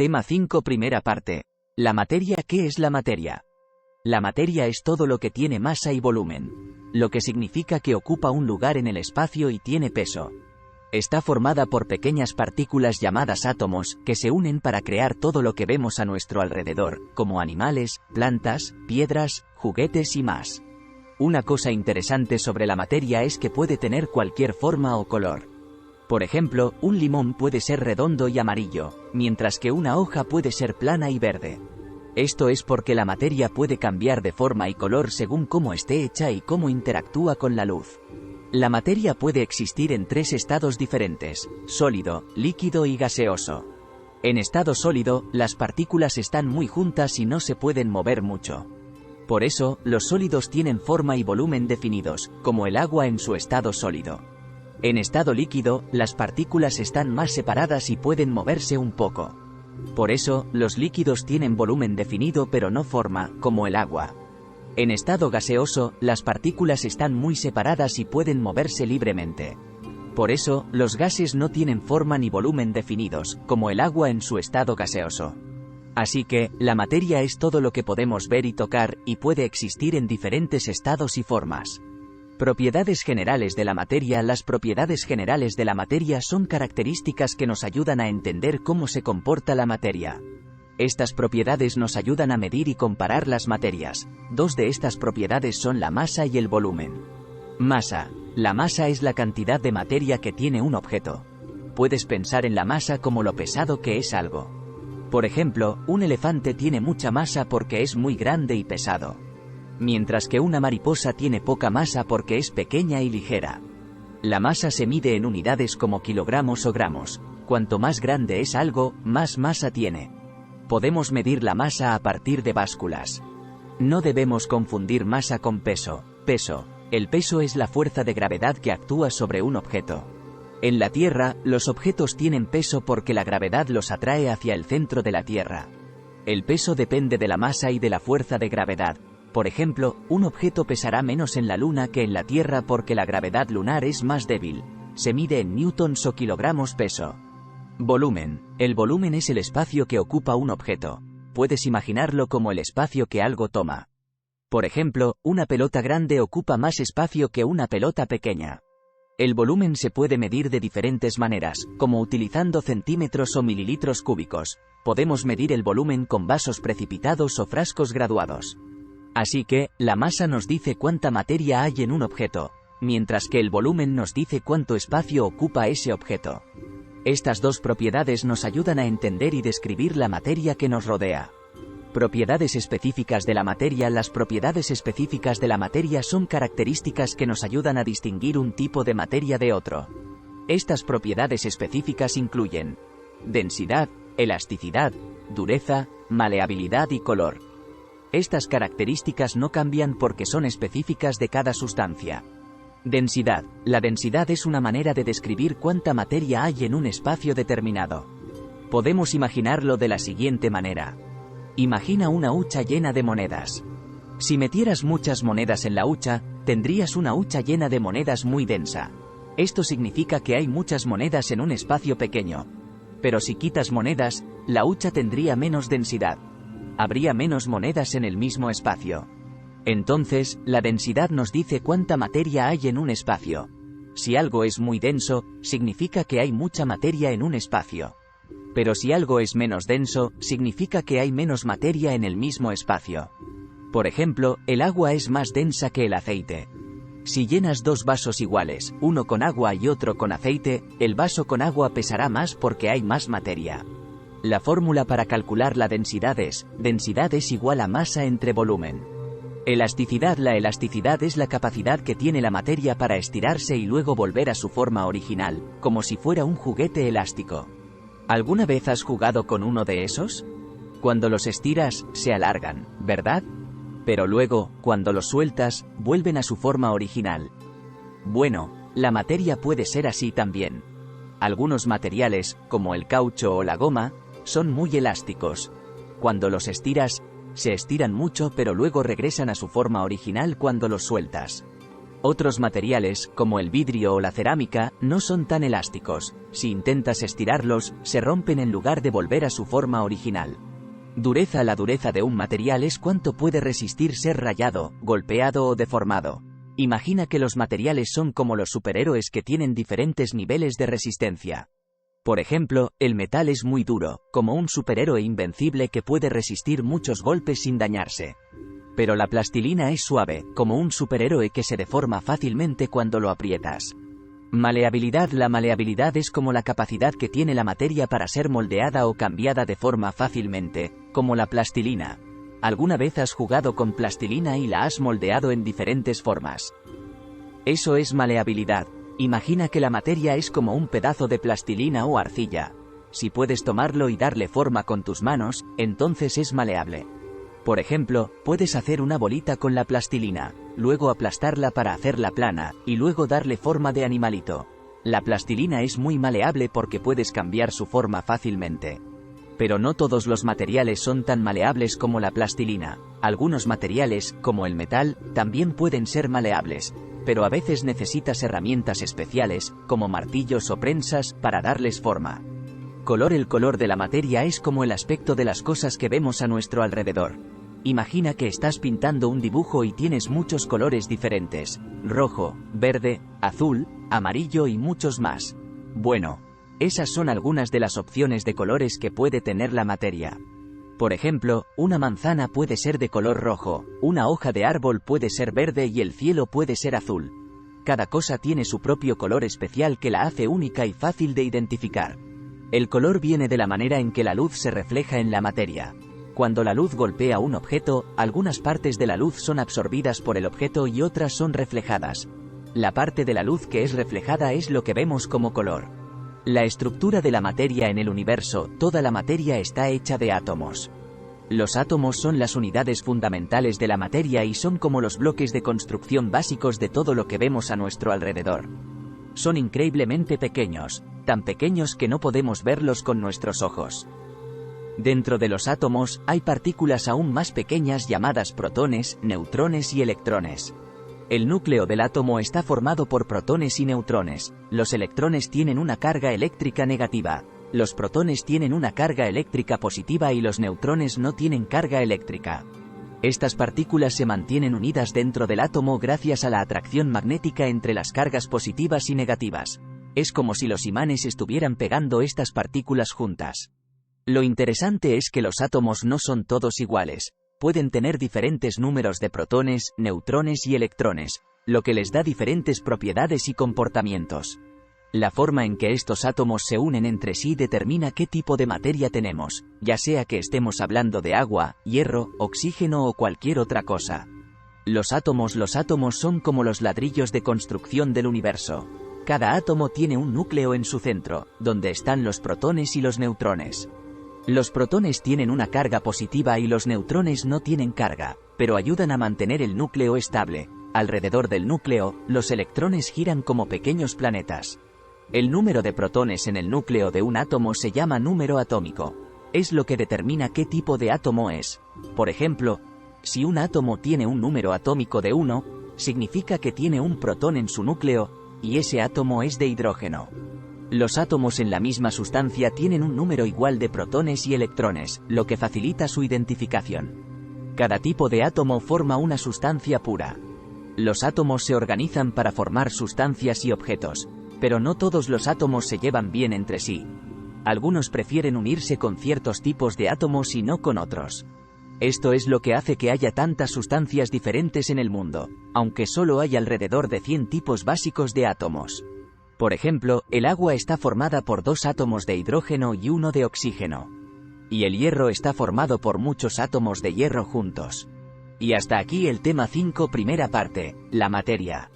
Tema 5 Primera parte. La materia. ¿Qué es la materia? La materia es todo lo que tiene masa y volumen, lo que significa que ocupa un lugar en el espacio y tiene peso. Está formada por pequeñas partículas llamadas átomos, que se unen para crear todo lo que vemos a nuestro alrededor, como animales, plantas, piedras, juguetes y más. Una cosa interesante sobre la materia es que puede tener cualquier forma o color. Por ejemplo, un limón puede ser redondo y amarillo, mientras que una hoja puede ser plana y verde. Esto es porque la materia puede cambiar de forma y color según cómo esté hecha y cómo interactúa con la luz. La materia puede existir en 3 estados diferentes: sólido, líquido y gaseoso. En estado sólido, las partículas están muy juntas y no se pueden mover mucho. Por eso, los sólidos tienen forma y volumen definidos, como el agua en su estado sólido. En estado líquido, las partículas están más separadas y pueden moverse un poco. Por eso, los líquidos tienen volumen definido pero no forma, como el agua. En estado gaseoso, las partículas están muy separadas y pueden moverse libremente. Por eso, los gases no tienen forma ni volumen definidos, como el agua en su estado gaseoso. Así que, la materia es todo lo que podemos ver y tocar, y puede existir en diferentes estados y formas. Propiedades generales de la materia. Las propiedades generales de la materia son características que nos ayudan a entender cómo se comporta la materia. Estas propiedades nos ayudan a medir y comparar las materias. 2 de estas propiedades son la masa y el volumen. Masa. La masa es la cantidad de materia que tiene un objeto. Puedes pensar en la masa como lo pesado que es algo. Por ejemplo, un elefante tiene mucha masa porque es muy grande y pesado. Mientras que una mariposa tiene poca masa porque es pequeña y ligera. La masa se mide en unidades como kilogramos o gramos. Cuanto más grande es algo, más masa tiene. Podemos medir la masa a partir de básculas. No debemos confundir masa con peso. Peso. El peso es la fuerza de gravedad que actúa sobre un objeto. En la Tierra, los objetos tienen peso porque la gravedad los atrae hacia el centro de la Tierra. El peso depende de la masa y de la fuerza de gravedad. Por ejemplo, un objeto pesará menos en la Luna que en la Tierra porque la gravedad lunar es más débil. Se mide en newtons o kilogramos peso. Volumen. El volumen es el espacio que ocupa un objeto. Puedes imaginarlo como el espacio que algo toma. Por ejemplo, una pelota grande ocupa más espacio que una pelota pequeña. El volumen se puede medir de diferentes maneras, como utilizando centímetros o mililitros cúbicos. Podemos medir el volumen con vasos precipitados o frascos graduados. Así que, la masa nos dice cuánta materia hay en un objeto, mientras que el volumen nos dice cuánto espacio ocupa ese objeto. Estas 2 propiedades nos ayudan a entender y describir la materia que nos rodea. Propiedades específicas de la materia. Las propiedades específicas de la materia son características que nos ayudan a distinguir un tipo de materia de otro. Estas propiedades específicas incluyen densidad, elasticidad, dureza, maleabilidad y color. Estas características no cambian porque son específicas de cada sustancia. Densidad. La densidad es una manera de describir cuánta materia hay en un espacio determinado. Podemos imaginarlo de la siguiente manera. Imagina una hucha llena de monedas. Si metieras muchas monedas en la hucha, tendrías una hucha llena de monedas muy densa. Esto significa que hay muchas monedas en un espacio pequeño. Pero si quitas monedas, la hucha tendría menos densidad. Habría menos monedas en el mismo espacio. Entonces, la densidad nos dice cuánta materia hay en un espacio. Si algo es muy denso, significa que hay mucha materia en un espacio. Pero si algo es menos denso, significa que hay menos materia en el mismo espacio. Por ejemplo, el agua es más densa que el aceite. Si llenas 2 vasos iguales, uno con agua y otro con aceite, el vaso con agua pesará más porque hay más materia. La fórmula para calcular la densidad es: densidad es igual a masa entre volumen. Elasticidad. La elasticidad es la capacidad que tiene la materia para estirarse y luego volver a su forma original, como si fuera un juguete elástico. ¿Alguna vez has jugado con uno de esos? Cuando los estiras, se alargan, ¿verdad? Pero luego, cuando los sueltas, vuelven a su forma original. Bueno, la materia puede ser así también. Algunos materiales, como el caucho o la goma, son muy elásticos. Cuando los estiras, se estiran mucho pero luego regresan a su forma original cuando los sueltas. Otros materiales, como el vidrio o la cerámica, no son tan elásticos. Si intentas estirarlos, se rompen en lugar de volver a su forma original. Dureza. La dureza de un material es cuánto puede resistir ser rayado, golpeado o deformado. Imagina que los materiales son como los superhéroes que tienen diferentes niveles de resistencia. Por ejemplo, el metal es muy duro, como un superhéroe invencible que puede resistir muchos golpes sin dañarse. Pero la plastilina es suave, como un superhéroe que se deforma fácilmente cuando lo aprietas. Maleabilidad. La maleabilidad es como la capacidad que tiene la materia para ser moldeada o cambiada de forma fácilmente, como la plastilina. ¿Alguna vez has jugado con plastilina y la has moldeado en diferentes formas? Eso es maleabilidad. Imagina que la materia es como un pedazo de plastilina o arcilla. Si puedes tomarlo y darle forma con tus manos, entonces es maleable. Por ejemplo, puedes hacer una bolita con la plastilina, luego aplastarla para hacerla plana, y luego darle forma de animalito. La plastilina es muy maleable porque puedes cambiar su forma fácilmente. Pero no todos los materiales son tan maleables como la plastilina. Algunos materiales, como el metal, también pueden ser maleables, pero a veces necesitas herramientas especiales, como martillos o prensas, para darles forma. Color. El color de la materia es como el aspecto de las cosas que vemos a nuestro alrededor. Imagina que estás pintando un dibujo y tienes muchos colores diferentes: rojo, verde, azul, amarillo y muchos más. Bueno, esas son algunas de las opciones de colores que puede tener la materia. Por ejemplo, una manzana puede ser de color rojo, una hoja de árbol puede ser verde y el cielo puede ser azul. Cada cosa tiene su propio color especial que la hace única y fácil de identificar. El color viene de la manera en que la luz se refleja en la materia. Cuando la luz golpea un objeto, algunas partes de la luz son absorbidas por el objeto y otras son reflejadas. La parte de la luz que es reflejada es lo que vemos como color. La estructura de la materia en el universo. Toda la materia está hecha de átomos. Los átomos son las unidades fundamentales de la materia y son como los bloques de construcción básicos de todo lo que vemos a nuestro alrededor. Son increíblemente pequeños, tan pequeños que no podemos verlos con nuestros ojos. Dentro de los átomos, hay partículas aún más pequeñas llamadas protones, neutrones y electrones. El núcleo del átomo está formado por protones y neutrones. Los electrones tienen una carga eléctrica negativa. Los protones tienen una carga eléctrica positiva y los neutrones no tienen carga eléctrica. Estas partículas se mantienen unidas dentro del átomo gracias a la atracción magnética entre las cargas positivas y negativas. Es como si los imanes estuvieran pegando estas partículas juntas. Lo interesante es que los átomos no son todos iguales. Pueden tener diferentes números de protones, neutrones y electrones, lo que les da diferentes propiedades y comportamientos. La forma en que estos átomos se unen entre sí determina qué tipo de materia tenemos, ya sea que estemos hablando de agua, hierro, oxígeno o cualquier otra cosa. Los átomos son como los ladrillos de construcción del universo. Cada átomo tiene un núcleo en su centro, donde están los protones y los neutrones. Los protones tienen una carga positiva y los neutrones no tienen carga, pero ayudan a mantener el núcleo estable. Alrededor del núcleo, los electrones giran como pequeños planetas. El número de protones en el núcleo de un átomo se llama número atómico. Es lo que determina qué tipo de átomo es. Por ejemplo, si un átomo tiene un número atómico de 1, significa que tiene un protón en su núcleo, y ese átomo es de hidrógeno. Los átomos en la misma sustancia tienen un número igual de protones y electrones, lo que facilita su identificación. Cada tipo de átomo forma una sustancia pura. Los átomos se organizan para formar sustancias y objetos, pero no todos los átomos se llevan bien entre sí. Algunos prefieren unirse con ciertos tipos de átomos y no con otros. Esto es lo que hace que haya tantas sustancias diferentes en el mundo, aunque solo hay alrededor de 100 tipos básicos de átomos. Por ejemplo, el agua está formada por 2 átomos de hidrógeno y 1 de oxígeno. Y el hierro está formado por muchos átomos de hierro juntos. Y hasta aquí el tema 5, primera parte, la materia.